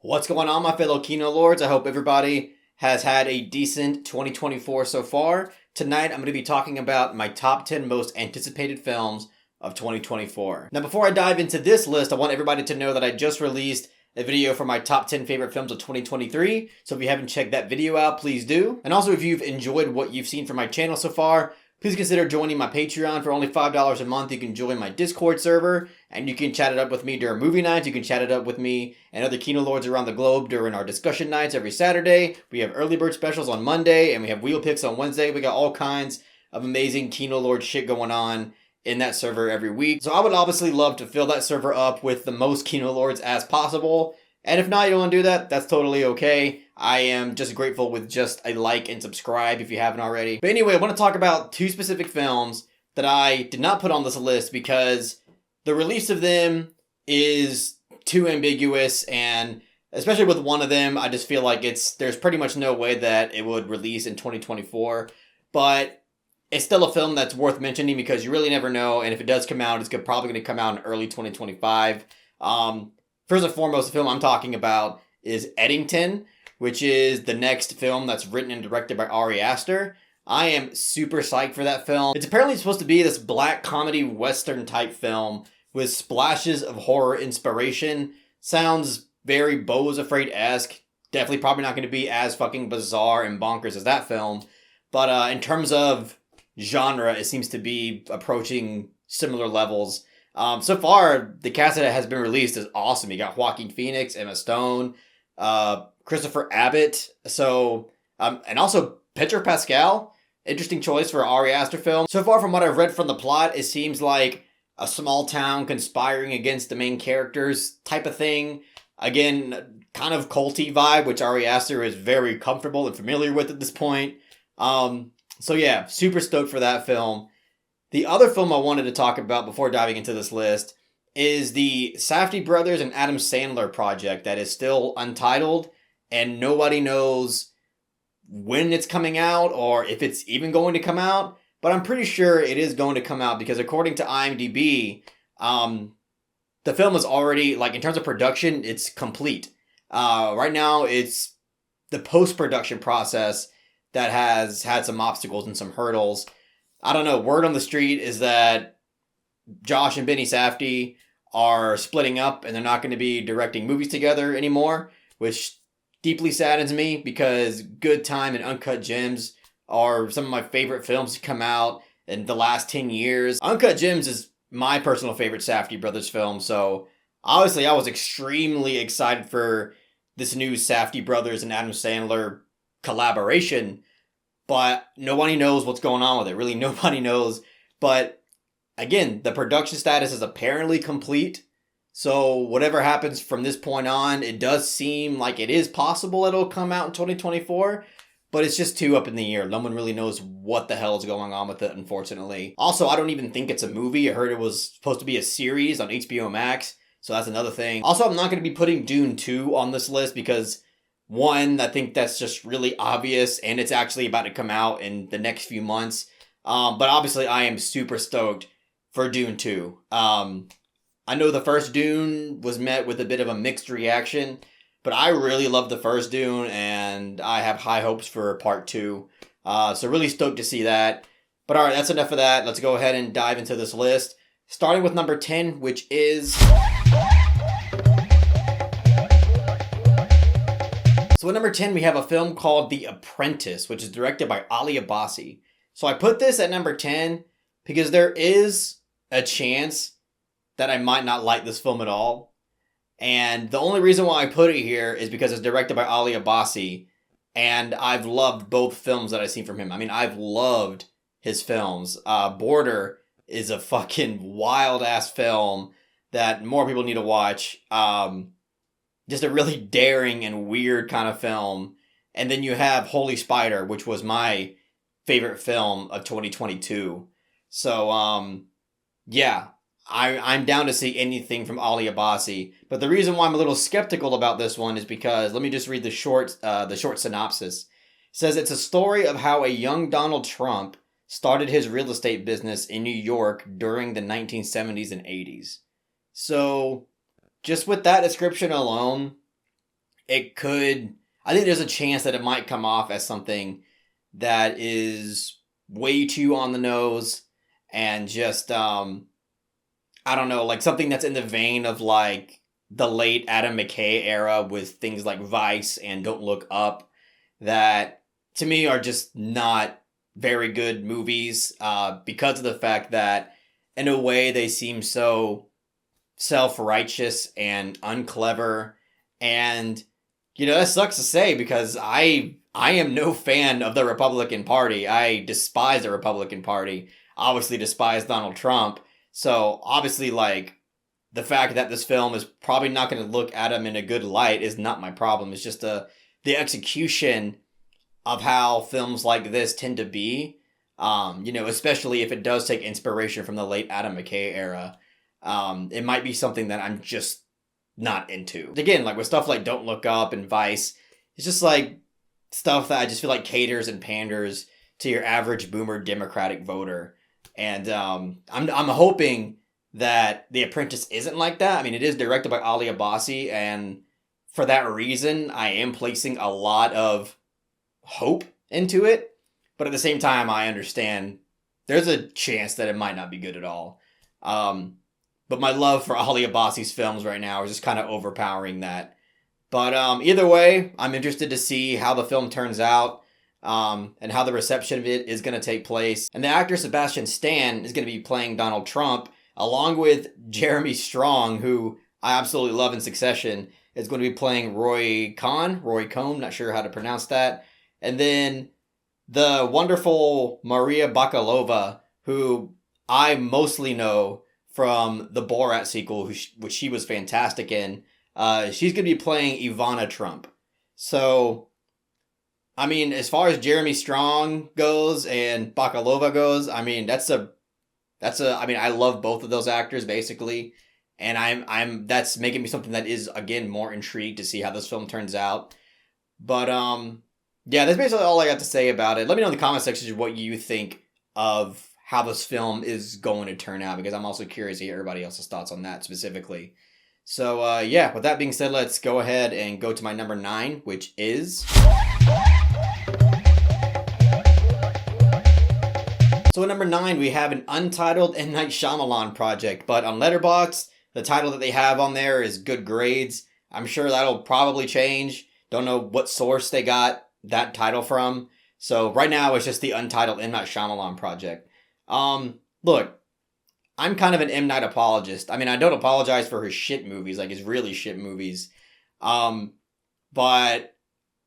What's going on, my fellow Kino Lords? I hope everybody has had a decent 2024 so far. Tonight, I'm going to be talking about my top 10 most anticipated films of 2024. Now, before I dive into this list, I want everybody to know that I just released a video for my top 10 favorite films of 2023. So if you haven't checked that video out, please do. And also, if you've enjoyed what you've seen from my channel so far, please consider joining my Patreon. For only $5 a month, you can join my Discord server, and you can chat it up with me during movie nights. You can chat it up with me and other Kino Lords around the globe during our discussion nights every Saturday. We have early bird specials on Monday, and we have wheel picks on Wednesday. We got all kinds of amazing Kino Lord shit going on in that server every week. So I would obviously love to fill that server up with the most Kino Lords as possible. And if not, you don't want to do that, that's totally okay. I am just grateful with just a like and subscribe if you haven't already. But anyway, I want to talk about two specific films that I did not put on this list because the release of them is too ambiguous, and especially with one of them, I just feel like there's pretty much no way that it would release in 2024. But it's still a film that's worth mentioning because you really never know, and if it does come out, it's probably going to come out in early 2025. First and foremost, the film I'm talking about is Eddington, which is the next film that's written and directed by Ari Aster. I am super psyched for that film. It's apparently supposed to be this black comedy western type film with splashes of horror inspiration. Sounds very Beau is Afraid-esque. Definitely probably not going to be as fucking bizarre and bonkers as that film. But in terms of genre, it seems to be approaching similar levels. So far, the cast that has been released is awesome. You got Joaquin Phoenix, Emma Stone, Christopher Abbott, and also Pedro Pascal. Interesting choice for an Ari Aster film. So far, from what I've read from the plot, it seems like a small town conspiring against the main characters type of thing. Again, kind of culty vibe, which Ari Aster is very comfortable and familiar with at this point. So yeah, super stoked for that film. The other film I wanted to talk about before diving into this list is the Safdie brothers and Adam Sandler project that is still untitled, and nobody knows when it's coming out or if it's even going to come out. But I'm pretty sure it is going to come out because according to IMDb, the film is already, like, in terms of production, it's complete. Right now, it's the post-production process that has had some obstacles and some hurdles. I don't know, word on the street is that Josh and Benny Safdie are splitting up and they're not going to be directing movies together anymore, which deeply saddens me because Good Time and Uncut Gems are some of my favorite films to come out in the last 10 years. Uncut Gems is my personal favorite Safdie brothers film, so obviously I was extremely excited for this new Safdie brothers and Adam Sandler collaboration. But nobody knows what's going on with it. Really, nobody knows. But again, the production status is apparently complete. So whatever happens from this point on, it does seem like it is possible it'll come out in 2024. But it's just too up in the air. No one really knows what the hell is going on with it, unfortunately. Also, I don't even think it's a movie. I heard it was supposed to be a series on HBO Max. So that's another thing. Also, I'm not going to be putting Dune 2 on this list because one, I think that's just really obvious, and it's actually about to come out in the next few months. But obviously, I am super stoked for Dune 2. I know the first Dune was met with a bit of a mixed reaction, but I really love the first Dune, and I have high hopes for part 2. So really stoked to see that. But alright, that's enough of that. Let's go ahead and dive into this list. Starting with number 10, which is... So at number 10, we have a film called The Apprentice, which is directed by Ali Abbasi. So I put this at number 10 because there is a chance that I might not like this film at all. And the only reason why I put it here is because it's directed by Ali Abbasi, and I've loved both films that I've seen from him. I mean, I've loved his films. Border is a fucking wild-ass film that more people need to watch. Just a really daring and weird kind of film. And then you have Holy Spider, which was my favorite film of 2022. So, yeah, I'm down to see anything from Ali Abbasi. But the reason why I'm a little skeptical about this one is because, let me just read the short synopsis. It says, it's a story of how a young Donald Trump started his real estate business in New York during the 1970s and 80s. So, just with that description alone, I think there's a chance that it might come off as something that is way too on the nose and just, I don't know, like something that's in the vein of like the late Adam McKay era with things like Vice and Don't Look Up that to me are just not very good movies because of the fact that in a way they seem so self-righteous and unclever. And that sucks to say because I am no fan of the Republican Party. I despise the Republican Party. Obviously despise Donald Trump. So obviously, like, the fact that this film is probably not going to look at him in a good light is not my problem. It's just the execution of how films like this tend to be. Especially if it does take inspiration from the late Adam McKay era. It might be something that I'm just not into. Again, like with stuff like Don't Look Up and Vice, it's just like stuff that I just feel like caters and panders to your average boomer Democratic voter. And I'm hoping that The Apprentice isn't like that. I mean, it is directed by Ali Abbasi, and for that reason, I am placing a lot of hope into it. But at the same time, I understand there's a chance that it might not be good at all. But my love for Ali Abbasi's films right now is just kind of overpowering that. But either way, I'm interested to see how the film turns out. And how the reception of it is going to take place. And the actor Sebastian Stan is going to be playing Donald Trump, along with Jeremy Strong, who I absolutely love in Succession, is going to be playing Roy Cohn, not sure how to pronounce that. And then the wonderful Maria Bakalova, who I mostly know from the Borat sequel, which she was fantastic in. She's going to be playing Ivana Trump. So, I mean, as far as Jeremy Strong goes and Bakalova goes, I mean, I mean, I love both of those actors basically. And that's making me something that is, again, more intrigued to see how this film turns out. But, yeah, that's basically all I got to say about it. Let me know in the comment section what you think of how this film is going to turn out, because I'm also curious to hear everybody else's thoughts on that specifically. So, yeah, with that being said, let's go ahead and go to my number 9, which is... So at number 9, we have an untitled M. Night Shyamalan project, but on Letterboxd, the title that they have on there is Good Grades. I'm sure that'll probably change. Don't know what source they got that title from. So right now, it's just the untitled M. Night Shyamalan project. Look, I'm kind of an M. Night apologist. I mean, I don't apologize for his shit movies, like his really shit movies. But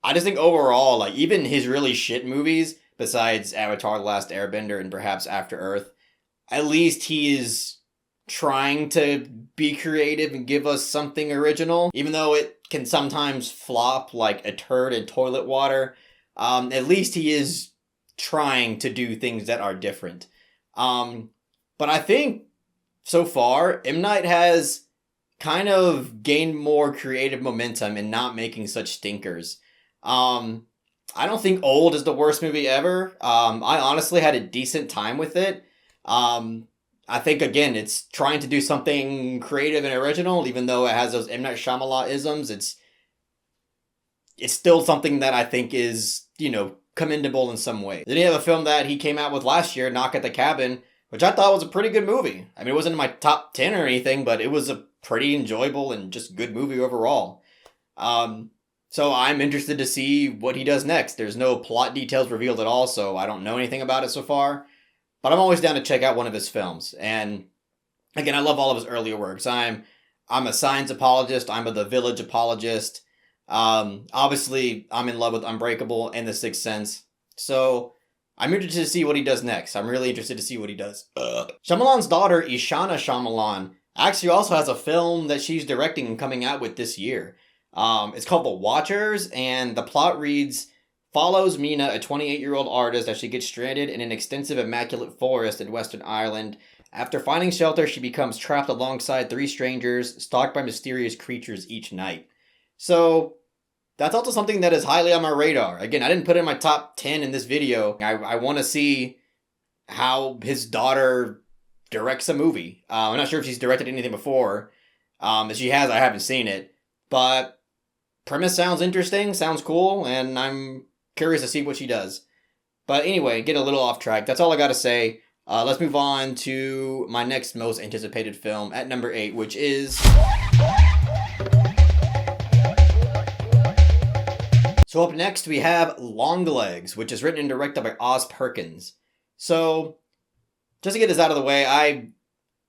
I just think overall, like even his really shit movies, besides Avatar: The Last Airbender and perhaps After Earth, at least he is trying to be creative and give us something original. Even though it can sometimes flop like a turd in toilet water, at least he is trying to do things that are different. But I think so far, M. Night has kind of gained more creative momentum in not making such stinkers. I don't think Old is the worst movie ever. I honestly had a decent time with it. I think, again, it's trying to do something creative and original, even though it has those M. Night Shyamalan-isms. It's still something that I think is, commendable in some way. Then you have a film that he came out with last year, Knock at the Cabin, which I thought was a pretty good movie. I mean, it wasn't in my top 10 or anything, but it was a pretty enjoyable and just good movie overall. So I'm interested to see what he does next. There's no plot details revealed at all, so I don't know anything about it so far. But I'm always down to check out one of his films. And again, I love all of his earlier works. I'm a Signs apologist. I'm a The Village apologist. Obviously, I'm in love with Unbreakable and The Sixth Sense. So I'm interested to see what he does next. I'm really interested to see what he does. Shyamalan's daughter, Ishana Shyamalan, actually also has a film that she's directing and coming out with this year. It's called The Watchers, and the plot reads, follows Mina, a 28-year-old artist, as she gets stranded in an extensive immaculate forest in Western Ireland. After finding shelter, she becomes trapped alongside 3 strangers, stalked by mysterious creatures each night. So, that's also something that is highly on my radar. Again, I didn't put it in my top 10 in this video. I want to see how his daughter directs a movie. I'm not sure if she's directed anything before. If she has, I haven't seen it. But premise sounds interesting, sounds cool, and I'm curious to see what she does. But anyway, get a little off track. That's all I gotta say. Let's move on to my next most anticipated film at number 8, which is... So up next we have Longlegs, which is written and directed by Oz Perkins. So, just to get this out of the way,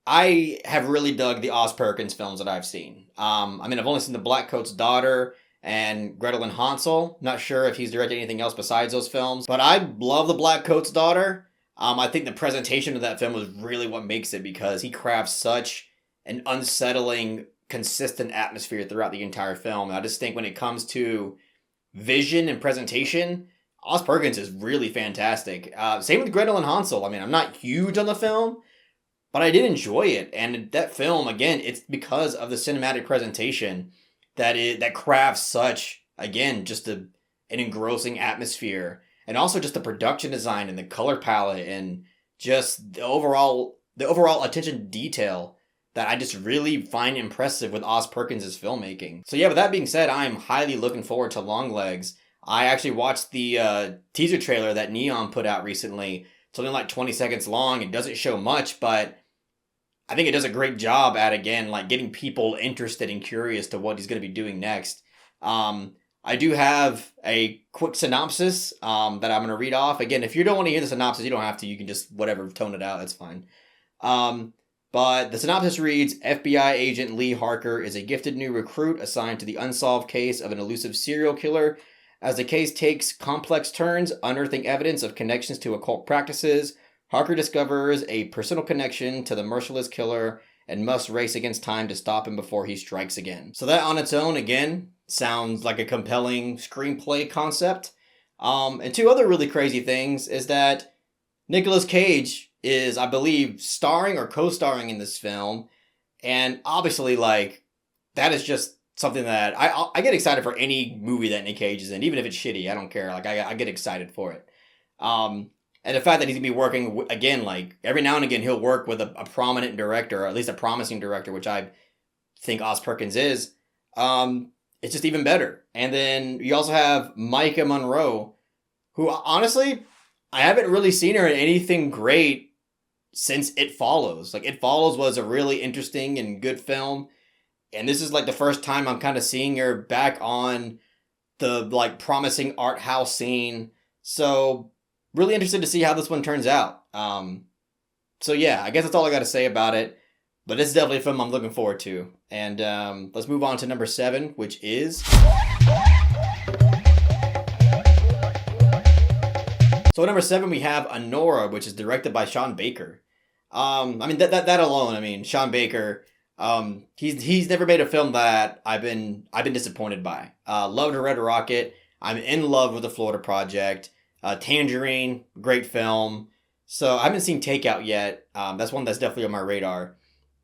I have really dug the Oz Perkins films that I've seen. I've only seen The Black Coat's Daughter and Gretel and Hansel. Not sure if he's directed anything else besides those films, but I love The Black Coat's Daughter. I think the presentation of that film was really what makes it, because he crafts such an unsettling, consistent atmosphere throughout the entire film. And I just think when it comes to vision and presentation, Oz Perkins is really fantastic. Same with Gretel and Hansel. I'm not huge on the film, but I did enjoy it. And that film, again, it's because of the cinematic presentation that crafts such, again, just an engrossing atmosphere. And also just the production design and the color palette and just the overall attention to detail that I just really find impressive with Oz Perkins' filmmaking. So yeah, with that being said, I'm highly looking forward to Longlegs. I actually watched the teaser trailer that Neon put out recently. It's only like 20 seconds long. It doesn't show much, but I think it does a great job at, again, like getting people interested and curious to what he's going to be doing next. I do have a quick synopsis that I'm going to read off. Again, if you don't want to hear the synopsis, you don't have to. You can just, whatever, tone it out. That's fine. But the synopsis reads, FBI agent Lee Harker is a gifted new recruit assigned to the unsolved case of an elusive serial killer. As the case takes complex turns, unearthing evidence of connections to occult practices, Harker discovers a personal connection to the merciless killer and must race against time to stop him before he strikes again. So that on its own, again, sounds like a compelling screenplay concept. And two other really crazy things is that Nicolas Cage is, I believe, starring or co-starring in this film. And obviously, like, that is just something that I get excited for any movie that Nick Cage is in, even if it's shitty. I don't care. Like, I get excited for it. And the fact that he's going to be working, again, like, every now and again, he'll work with a prominent director, or at least a promising director, which I think Oz Perkins is. It's just even better. And then you also have Micah Monroe, who, honestly, I haven't really seen her in anything great since It Follows. Like, It Follows was a really interesting and good film. And this is, like, the first time I'm kind of seeing her back on the, like, promising art house scene. So, really interested to see how this one turns out. So, yeah, I guess that's all I got to say about it. But it's definitely a film I'm looking forward to. And let's move on to number 7, which is... So at number 7, we have Anora, which is directed by Sean Baker. That alone, Sean Baker, he's never made a film that I've been disappointed by. Loved Red Rocket. I'm in love with the Florida Project. Tangerine, great film. So I haven't seen Takeout yet. That's one that's definitely on my radar.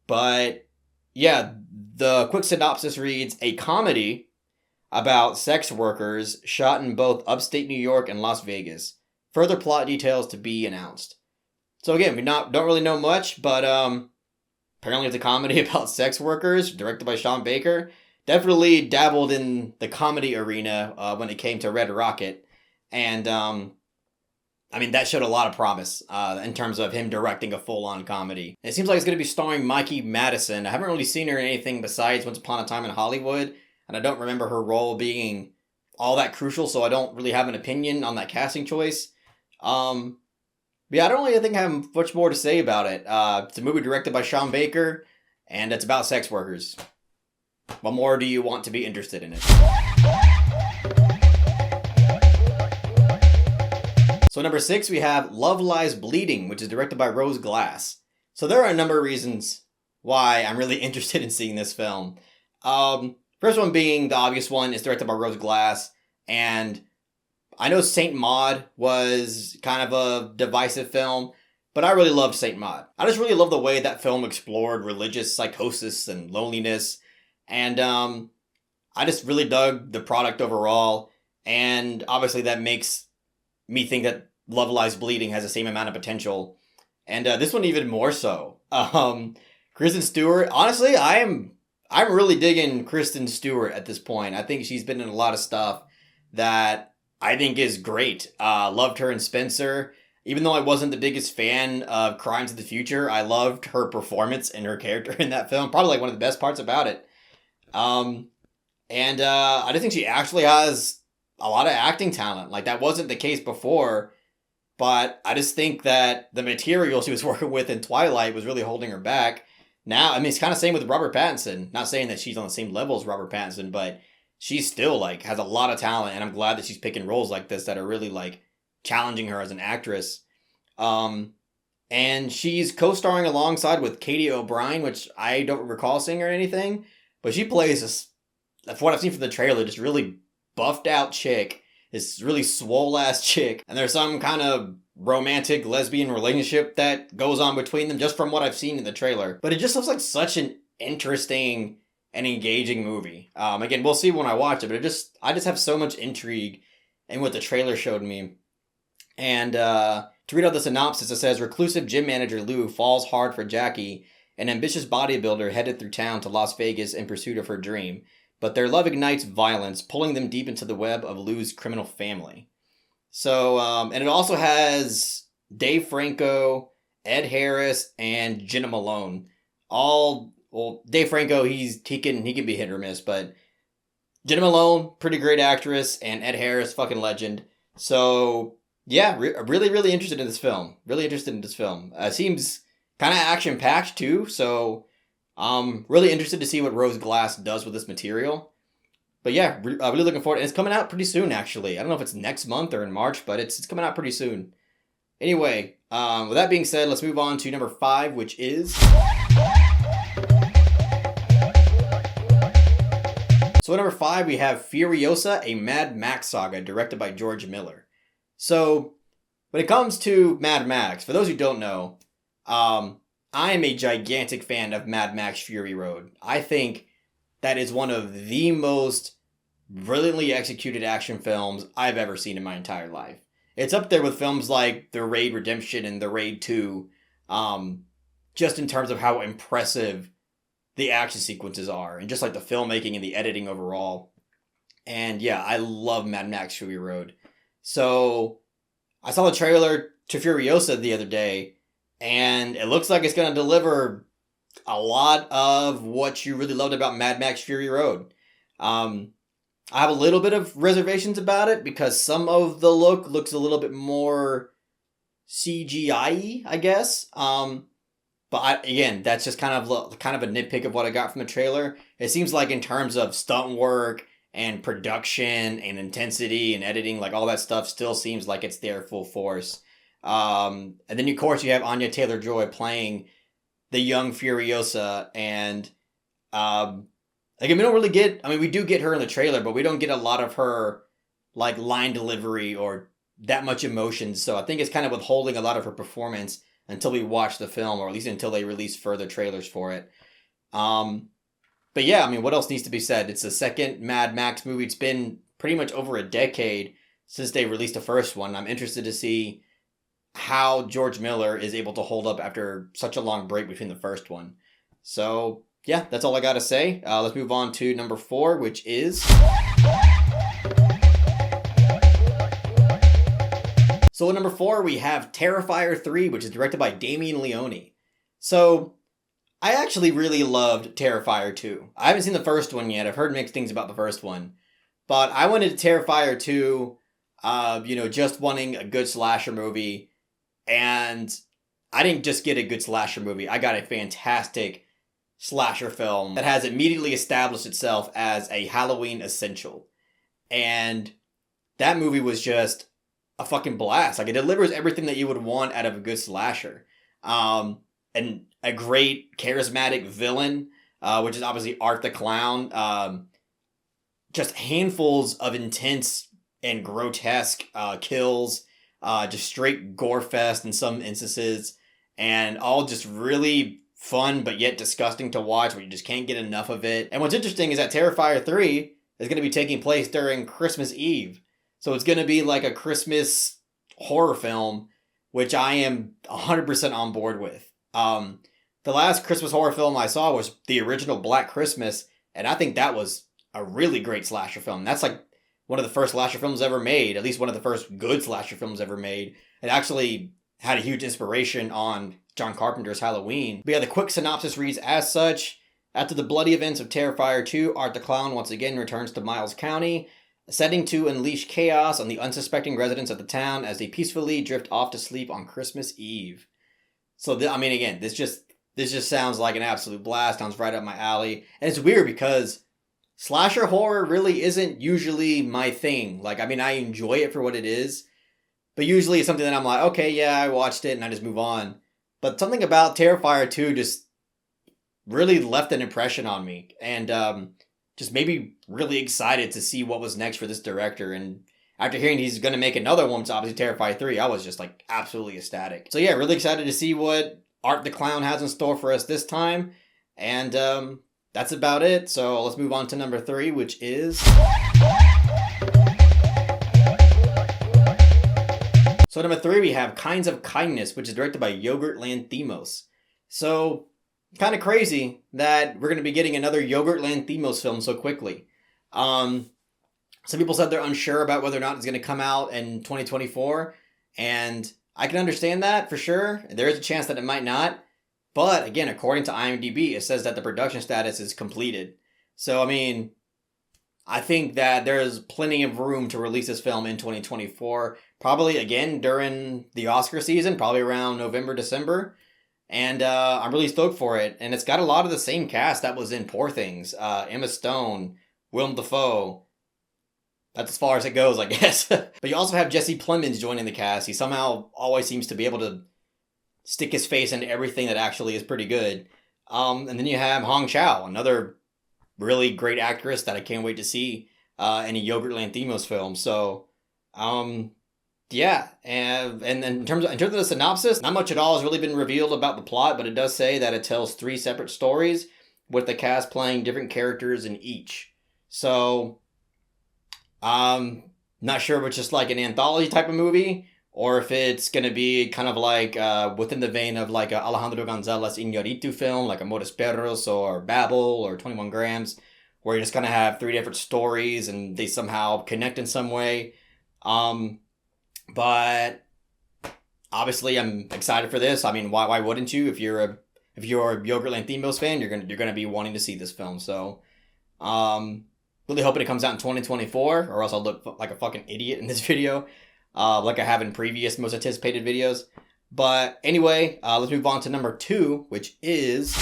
But yeah, the quick synopsis reads, a comedy about sex workers shot in both upstate New York and Las Vegas. Further plot details to be announced. So again, we don't really know much, but apparently it's a comedy about sex workers, directed by Sean Baker. Definitely dabbled in the comedy arena when it came to Red Rocket. And that showed a lot of promise in terms of him directing a full-on comedy. It seems like it's going to be starring Mikey Madison. I haven't really seen her in anything besides Once Upon a Time in Hollywood, and I don't remember her role being all that crucial, so I don't really have an opinion on that casting choice. But yeah, I don't really think I have much more to say about it. It's a movie directed by Sean Baker, and it's about sex workers. What more do you want to be interested in it? So number 6, we have Love Lies Bleeding, which is directed by Rose Glass. So there are a number of reasons why I'm really interested in seeing this film. First one being the obvious one, is directed by Rose Glass, and I know Saint Maud was kind of a divisive film, but I really loved Saint Maud. I just really love the way that film explored religious psychosis and loneliness, and I just really dug the product overall, and obviously that makes me think that Love Lies Bleeding has the same amount of potential, and this one even more so. Kristen Stewart, honestly, I am I'm really digging Kristen Stewart at this point. I think she's been in a lot of stuff that I think is great. Loved her in Spencer. Even though I wasn't the biggest fan of Crimes of the Future, I loved her performance and her character in that film. Probably like one of the best parts about it. Um, and I just think she actually has a lot of acting talent. Like that wasn't the case before, but I just think that the material she was working with in Twilight was really holding her back. Now, I mean, it's kind of same with Robert Pattinson. Not saying that she's on the same level as Robert Pattinson, but she's still like has a lot of talent, and I'm glad that she's picking roles like this that are really like challenging her as an actress. Um, and she's co-starring alongside with Katie O'Brien, which I don't recall seeing her or anything, but she plays this, from what I've seen from the trailer, just really buffed out chick, this really swole ass chick, and there's some kind of romantic lesbian relationship that goes on between them just from what I've seen in the trailer. But it just looks like such an interesting and engaging movie. Again, we'll see when I watch it, but I just have so much intrigue in what the trailer showed me. And to read out the synopsis, it says reclusive gym manager Lou falls hard for Jackie, an ambitious bodybuilder headed through town to Las Vegas in pursuit of her dream. But their love ignites violence, pulling them deep into the web of Lou's criminal family. So, and it also has Dave Franco, Ed Harris, and Jenna Malone. All, well, Dave Franco, he can be hit or miss, but Jenna Malone, pretty great actress, and Ed Harris, fucking legend. So, yeah, really, really interested in this film. Really interested in this film. Seems kind of action-packed, too, so really interested to see what Rose Glass does with this material. But yeah, really looking forward. And it's coming out pretty soon, actually. I don't know if it's next month or in March, but it's coming out pretty soon. Anyway, with that being said, let's move on to number 5, which is... So at number 5, we have Furiosa, a Mad Max saga, directed by George Miller. So, when it comes to Mad Max, for those who don't know, I am a gigantic fan of Mad Max Fury Road. I think that is one of the most brilliantly executed action films I've ever seen in my entire life. It's up there with films like The Raid Redemption and The Raid 2, just in terms of how impressive the action sequences are, and just like the filmmaking and the editing overall. And yeah, I love Mad Max Fury Road. So, I saw the trailer to Furiosa the other day, and it looks like it's going to deliver a lot of what you really loved about Mad Max Fury Road. I have a little bit of reservations about it because some of the look looks a little bit more CGI-y, I guess. But again, that's just kind of a nitpick of what I got from the trailer. It seems like in terms of stunt work and production and intensity and editing, like all that stuff still seems like it's there full force. And then of course you have Anya Taylor-Joy playing the young Furiosa, and again, we don't really get, I mean, we do get her in the trailer, but we don't get a lot of her like line delivery or that much emotion. So I think it's kind of withholding a lot of her performance until we watch the film, or at least until they release further trailers for it. But yeah, I mean, what else needs to be said? It's the second Mad Max movie. It's been pretty much over a decade since they released the first one. I'm interested to see how George Miller is able to hold up after such a long break between the first one. So yeah, that's all I gotta say. Let's move on to number 4, which is... So at number 4, we have Terrifier 3, which is directed by Damien Leone. So, I actually really loved Terrifier 2. I haven't seen the first one yet. I've heard mixed things about the first one. But I went into Terrifier 2, just wanting a good slasher movie. And I didn't just get a good slasher movie. I got a fantastic slasher film that has immediately established itself as a Halloween essential. And that movie was just a fucking blast. Like, it delivers everything that you would want out of a good slasher. And a great charismatic villain, which is obviously Art the Clown. Just handfuls of intense and grotesque kills. Just straight gore fest in some instances. And all just really fun but yet disgusting to watch, where you just can't get enough of it. And what's interesting is that Terrifier 3 is going to be taking place during Christmas Eve. So it's going to be like a Christmas horror film, which I am 100% on board with. The The last Christmas horror film I saw was the original Black Christmas, and I think that was a really great slasher film. That's like one of the first slasher films ever made, at least one of the first good slasher films ever made. It actually had a huge inspiration on John Carpenter's Halloween. But yeah, the quick synopsis reads as such. After the bloody events of Terrifier II, Art the Clown once again returns to Miles County, setting to unleash chaos on the unsuspecting residents of the town as they peacefully drift off to sleep on Christmas Eve. So, again, this just sounds like an absolute blast. Sounds right up my alley. And it's weird because slasher horror really isn't usually my thing. I enjoy it for what it is. But usually it's something that I'm like, okay, yeah, I watched it and I just move on. But something about Terrifier 2 just really left an impression on me. And just made me really excited to see what was next for this director. And after hearing he's going to make another one, it's obviously Terrifier 3, I was just absolutely ecstatic. So yeah, really excited to see what Art the Clown has in store for us this time. And that's about it. So let's move on to number 3, which is... So number 3, we have Kinds of Kindness, which is directed by Yogurt Lanthimos. So kind of crazy that we're going to be getting another Yogurt Lanthimos film so quickly. Some people said they're unsure about whether or not it's going to come out in 2024. And I can understand that for sure. There is a chance that it might not. But again, according to IMDb, it says that the production status is completed. So, I think that there's plenty of room to release this film in 2024. Probably, again, during the Oscar season, probably around November, December. And I'm really stoked for it. And it's got a lot of the same cast that was in Poor Things. Emma Stone, Willem Dafoe. That's as far as it goes, I guess. But you also have Jesse Plemons joining the cast. He somehow always seems to be able to stick his face into everything that actually is pretty good. And then you have Hong Chow, another really great actress that I can't wait to see in a Yogurt Lanthimos film. So, yeah. And in terms of the synopsis, not much at all has really been revealed about the plot, but it does say that it tells 3 separate stories with the cast playing different characters in each. So, not sure if it's just like an anthology type of movie, or if it's going to be kind of within the vein of a Alejandro Gonzalez Iñárritu film, like Amores Perros or Babel or 21 Grams, where you're just going to have 3 different stories and they somehow connect in some way. But obviously I'm excited for this. Why wouldn't you? If you're a Yogurt Lanthimos fan, you're gonna be wanting to see this film. So, really hoping it comes out in 2024, or else I'll look like a fucking idiot in this video. Like I have in previous most anticipated videos. But anyway, let's move on to number 2, which is...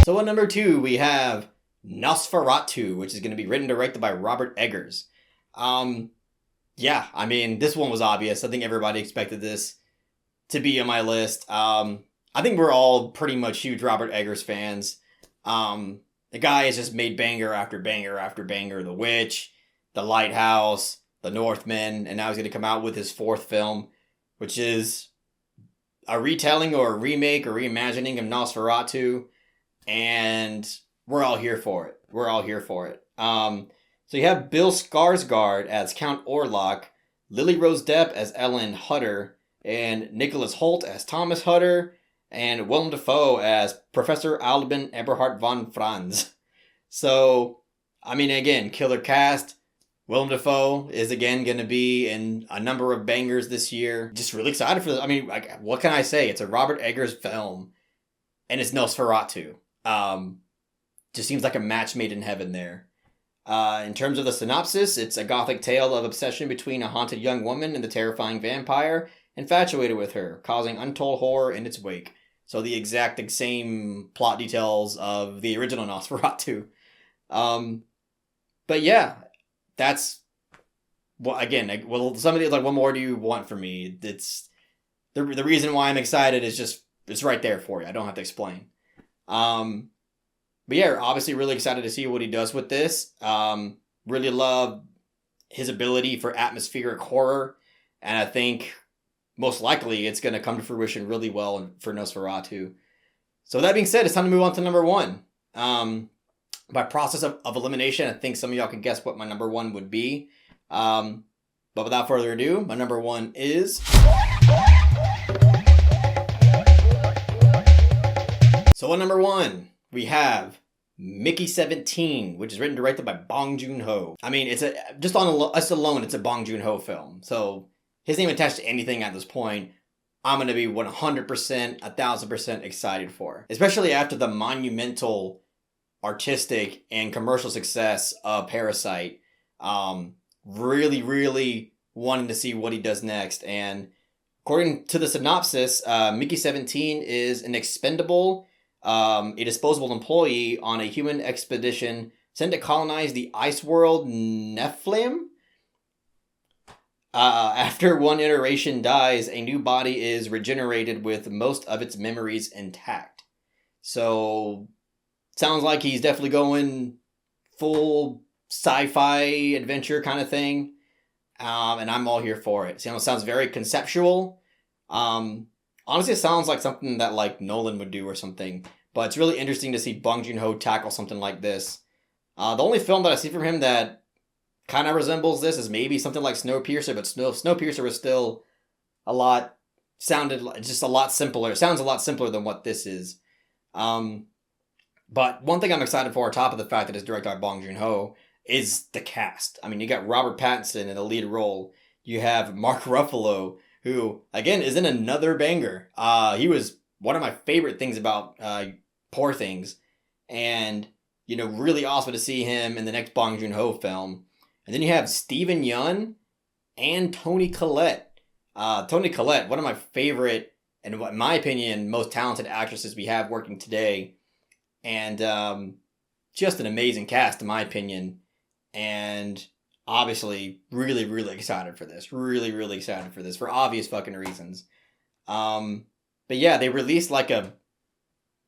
So at number 2, we have Nosferatu, which is going to be written and directed by Robert Eggers. Yeah, this one was obvious. I think everybody expected this to be on my list. I think we're all pretty much huge Robert Eggers fans. The guy has just made banger after banger after banger. The Witch, The Lighthouse, The Northman, and now he's going to come out with his 4th film, which is a retelling or a remake or reimagining of Nosferatu, and we're all here for it. So you have Bill Skarsgård as Count Orlok, Lily Rose Depp as Ellen Hutter, and Nicholas Hoult as Thomas Hutter, and Willem Dafoe as Professor Albin Eberhard von Franz. So, again, killer cast. Willem Dafoe is again going to be in a number of bangers this year. Just really excited for this. What can I say? It's a Robert Eggers film, and it's Nosferatu. Just seems like a match made in heaven there. In terms of the synopsis, it's a gothic tale of obsession between a haunted young woman and the terrifying vampire infatuated with her, causing untold horror in its wake. So the exact same plot details of the original Nosferatu. But yeah, that's... Well, again, somebody what more do you want from me? It's... The reason why I'm excited is just... It's right there for you. I don't have to explain. But yeah, obviously really excited to see what he does with this. Really love his ability for atmospheric horror. And I think... most likely, it's going to come to fruition really well for Nosferatu. So that being said, it's time to move on to number 1. By process of elimination, I think some of y'all can guess what my number 1 would be. But without further ado, my number 1 is... So at number 1, we have Mickey 17, which is written and directed by Bong Joon-ho. I mean, it's just on us alone, it's a Bong Joon-ho film. So his name attached to anything at this point, I'm going to be 100%, 1000% excited for. Especially after the monumental artistic and commercial success of Parasite. Really, really wanting to see what he does next. And according to the synopsis, Mickey 17 is an expendable, a disposable employee on a human expedition sent to colonize the ice world Nephilim. After one iteration dies, a new body is regenerated with most of its memories intact. So, sounds like he's definitely going full sci-fi adventure kind of thing. And I'm all here for it. It sounds very conceptual. Honestly, it sounds like something that like Nolan would do or something. But it's really interesting to see Bong Joon-ho tackle something like this. The only film that I see from him that kind of resembles this is maybe something like Snowpiercer, but Snowpiercer was still sounded just a lot simpler. It sounds a lot simpler than what this is. But one thing I'm excited for, on top of the fact that it's directed by Bong Joon-ho, is the cast. I mean, you got Robert Pattinson in the lead role. You have Mark Ruffalo, who, again, is in another banger. He was one of my favorite things about Poor Things. And, really awesome to see him in the next Bong Joon-ho film. And then you have Steven Yeun and Toni Collette. Toni Collette, one of my favorite, and in my opinion, most talented actresses we have working today. And just an amazing cast, in my opinion. And obviously, really, really excited for this. Really, really excited for this, for obvious fucking reasons. But yeah, they released like a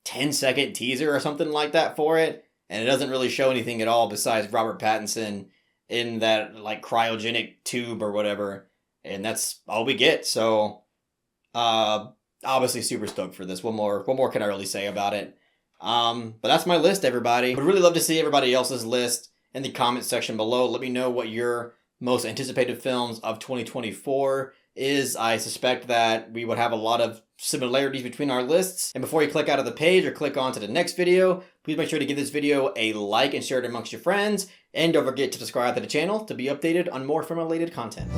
10-second teaser or something like that for it. And it doesn't really show anything at all besides Robert Pattinson in that like cryogenic tube or whatever, and that's all we get. So obviously super stoked for this. What more can I really say about it? But that's my list, everybody. Would really love to see everybody else's list in the comment section below. Let me know what your most anticipated films of 2024 is. I suspect that we would have a lot of similarities between our lists. And before you click out of the page or click on to the next video, please make sure to give this video a like and share it amongst your friends. And don't forget to subscribe to the channel to be updated on more film-related content.